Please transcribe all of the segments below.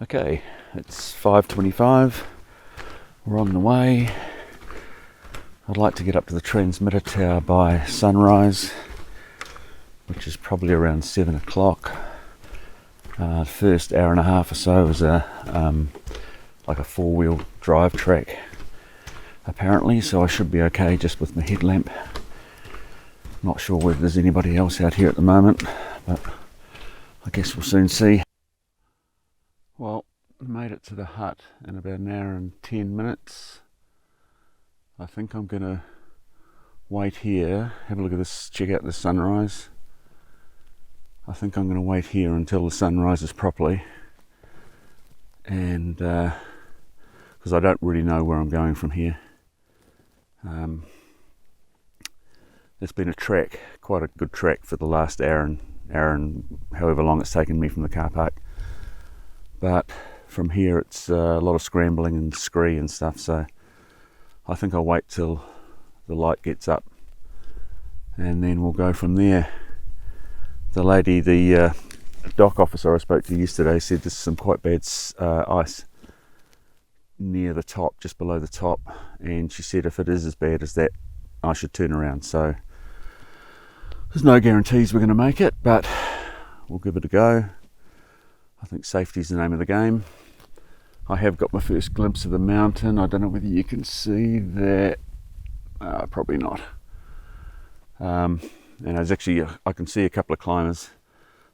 Okay, it's 5:25. We're on the way. I'd like to get up to the transmitter tower by sunrise, which is probably around 7 o'clock. First hour and a half or so is like a four-wheel drive track, apparently, so I should be okay just with my headlamp. Not sure whether there's anybody else out here at the moment, but I guess we'll soon see. Well, made it to the hut in about an hour and 10 minutes. I think I'm gonna wait here, have a look at this, check out the sunrise. I think I'm gonna wait here until the sun rises properly, and because I don't really know where I'm going from here. It's been a trek, quite a good trek for the last hour and however long it's taken me from the car park. But from here it's a lot of scrambling and scree and stuff, so I think I'll wait till the light gets up and then we'll go from there. The lady, the dock officer I spoke to yesterday, said there's some quite bad ice near the top, just below the top, and she said if it is as bad as that, I should turn around. So there's no guarantees we're going to make it, but we'll give it a go. I think safety's the name of the game. I have got my first glimpse of the mountain. I don't know whether you can see that. Probably not. And there's actually, I can see a couple of climbers.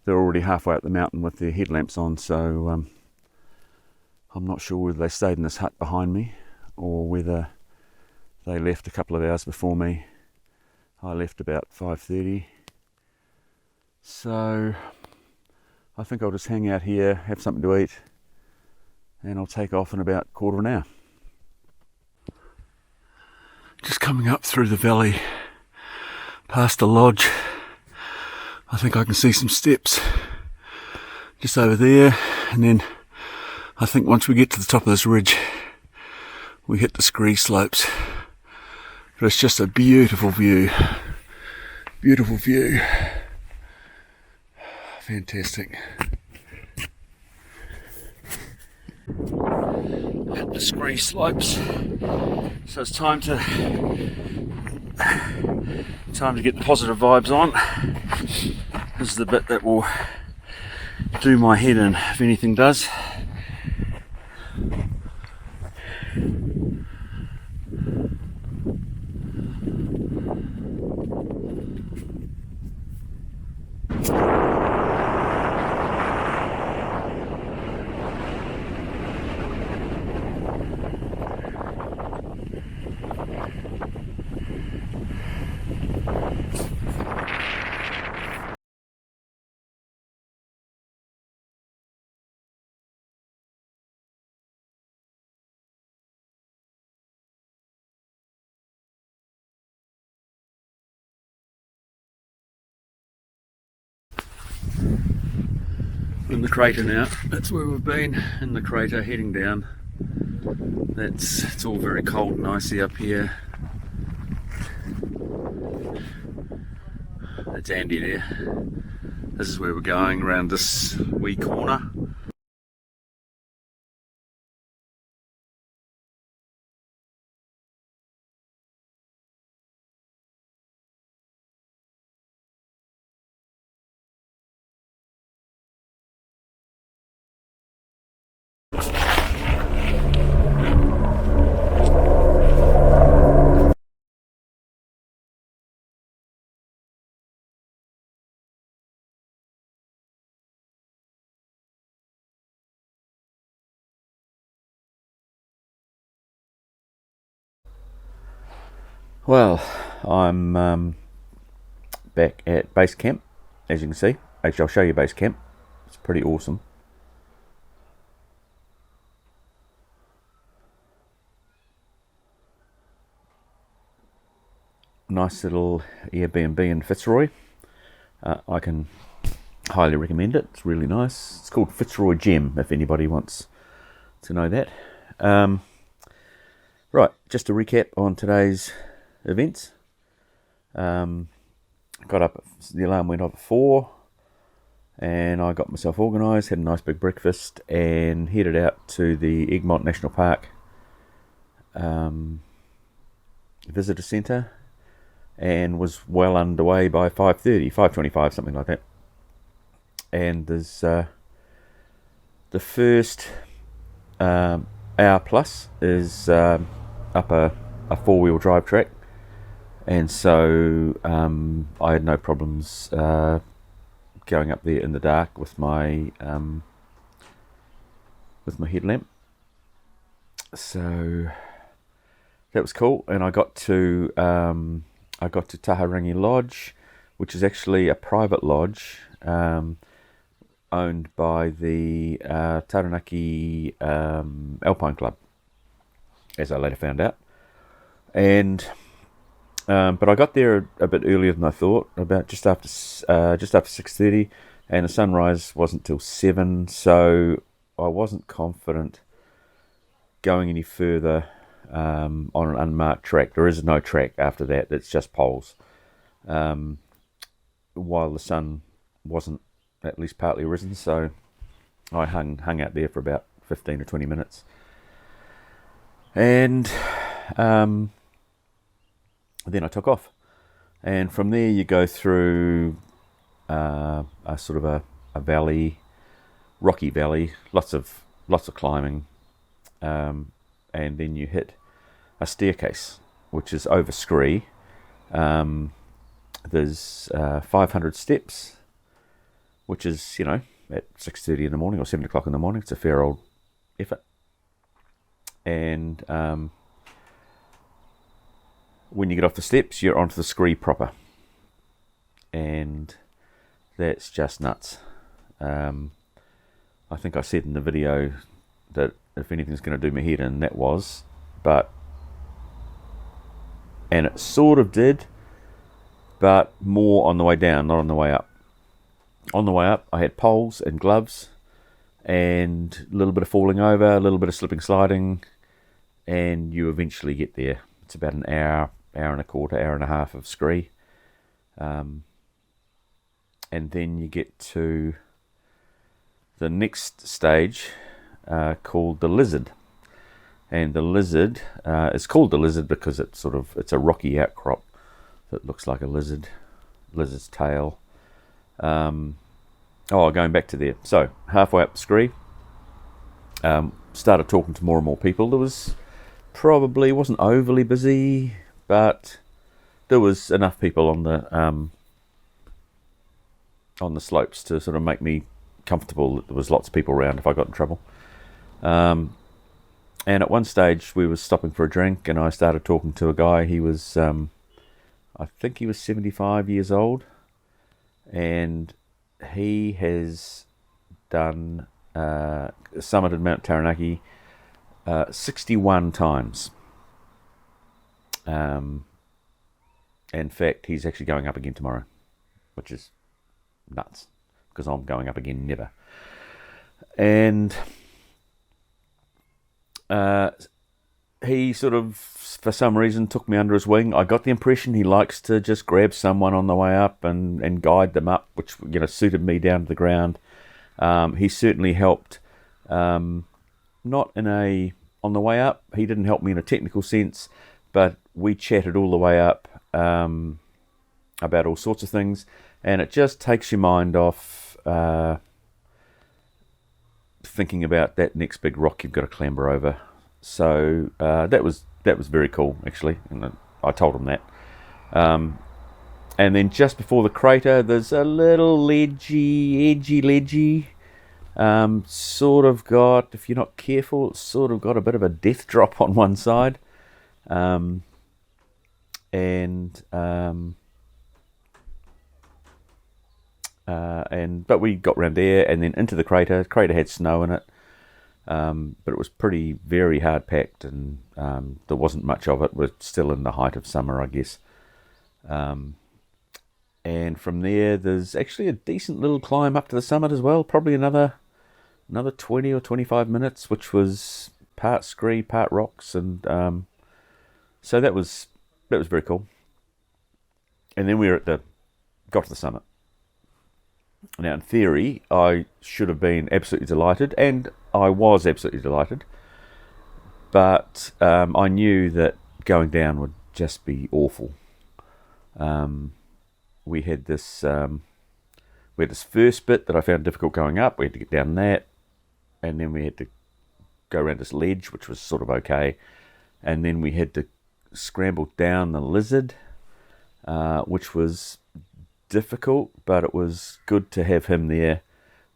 They're already halfway up the mountain with their headlamps on, so I'm not sure whether they stayed in this hut behind me or whether they left a couple of hours before me. I left about 5:30. So I think I'll just hang out here, have something to eat, and I'll take off in about a quarter of an hour. Just coming up through the valley past the lodge. I think I can see some steps just over there, and then I think once we get to the top of this ridge we hit the scree slopes. But it's just a beautiful view. Beautiful view. Fantastic. Hit the scree slopes. So it's time to get the positive vibes on. This is the bit that will do my head in, if anything does. In the crater now. That's where we've been, in the crater, heading down. It's all very cold and icy up here. That's Andy there. This is where we're going, around this wee corner. Well, I'm back at base camp, as you can see. Actually, I'll show you base camp. It's pretty awesome. Nice little Airbnb in Fitzroy. I can highly recommend it. It's really nice. It's called Fitzroy Gem, if anybody wants to know that. Right, just to recap on today's events. Got up, the alarm went off at 4. And I got myself organised, had a nice big breakfast, and headed out to the Egmont National Park visitor centre, and was well underway by 5:30, 5:25, something like that. And there's the first hour plus is up a four-wheel drive track, and so I had no problems going up there in the dark with my headlamp. So that was cool, and I got to Taranaki Lodge, which is actually a private lodge owned by the Taranaki Alpine Club, as I later found out. And but I got there a bit earlier than I thought, about just after 6:30, and the sunrise wasn't till 7, so I wasn't confident going any further on an unmarked track. There is no track after that; it's just poles. While the sun wasn't at least partly risen, so I hung out there for about 15 or 20 minutes, and then I took off. And from there you go through a sort of a valley, rocky valley, lots of climbing, and then you hit a staircase which is over scree. There's 500 steps, which is, at 6:30 in the morning or 7 o'clock in the morning. It's a fair old effort. And when you get off the steps, you're onto the scree proper, and that's just nuts. I think I said in the video that if anything's going to do me head in, that was, and it sort of did, but more on the way down, not on the way up. On the way up, I had poles and gloves, and a little bit of falling over, a little bit of slipping, sliding, and you eventually get there. It's about an hour and a quarter, hour and a half of scree. And then you get to the next stage called the Lizard. And the Lizard is called the Lizard because it's a rocky outcrop that looks like a lizard's tail. Going back to there. So halfway up the scree, started talking to more and more people. There was wasn't overly busy, but there was enough people on the slopes to sort of make me comfortable that there was lots of people around if I got in trouble. And at one stage we were stopping for a drink, and I started talking to a guy. He was I think he was 75 years old, and he has done summited Mount Taranaki 61 times. In fact, he's actually going up again tomorrow, which is nuts, because I'm going up again never. And he sort of, for some reason, took me under his wing. I got the impression he likes to just grab someone on the way up and guide them up, which suited me down to the ground. He certainly helped, not on the way up. He didn't help me in a technical sense, but we chatted all the way up about all sorts of things, and it just takes your mind off thinking about that next big rock you've got to clamber over. So that was very cool, actually, and I told him that. And then just before the crater, there's a little edgy ledgy. Sort of got, if you're not careful, it's sort of got a bit of a death drop on one side. But we got round there and then into the crater. The crater had snow in it, but it was very hard packed, and there wasn't much of it. We're still in the height of summer, I guess. And from there, there's actually a decent little climb up to the summit as well. Probably another 20 or 25 minutes, which was part scree, part rocks, and so that was very cool. And then we got to the summit. Now, in theory, I should have been absolutely delighted, and I was absolutely delighted. But I knew that going down would just be awful. Um, we had this first bit that I found difficult going up. We had to get down that, and then we had to go around this ledge, which was sort of okay, and then we had to scramble down the lizard, which was difficult, but it was good to have him there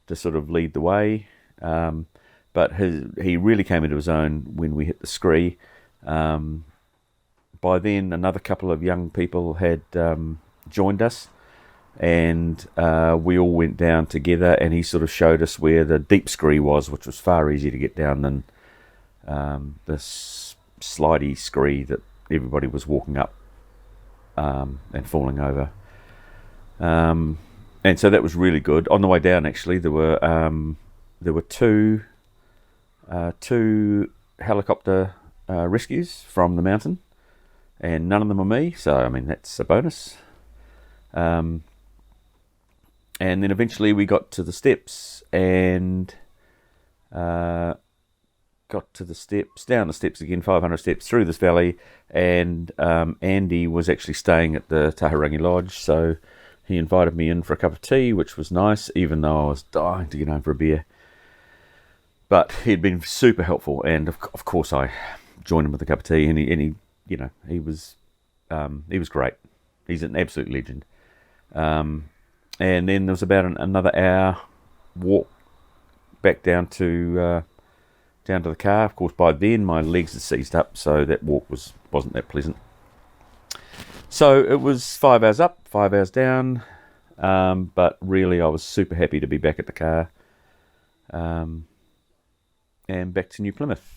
to sort of lead the way. But he really came into his own when we hit the scree. By then, another couple of young people had joined us, and we all went down together, and he sort of showed us where the deep scree was, which was far easier to get down than this slidey scree that everybody was walking up and falling over. And so that was really good. On the way down, actually, there were two helicopter rescues from the mountain, and none of them were me, so I mean that's a bonus. And then eventually we got to the steps, and got to the steps, down the steps again, 500 steps through this valley, and Andy was actually staying at the Taranaki Lodge, so he invited me in for a cup of tea, which was nice, even though I was dying to get home for a beer. But he'd been super helpful, and of course I joined him with a cup of tea, and he he was great. He's an absolute legend. And then there was about another hour walk back down to the car. Of course, by then my legs had seized up, so that walk wasn't that pleasant. So it was 5 hours up, 5 hours down, but really I was super happy to be back at the car, and back to New Plymouth.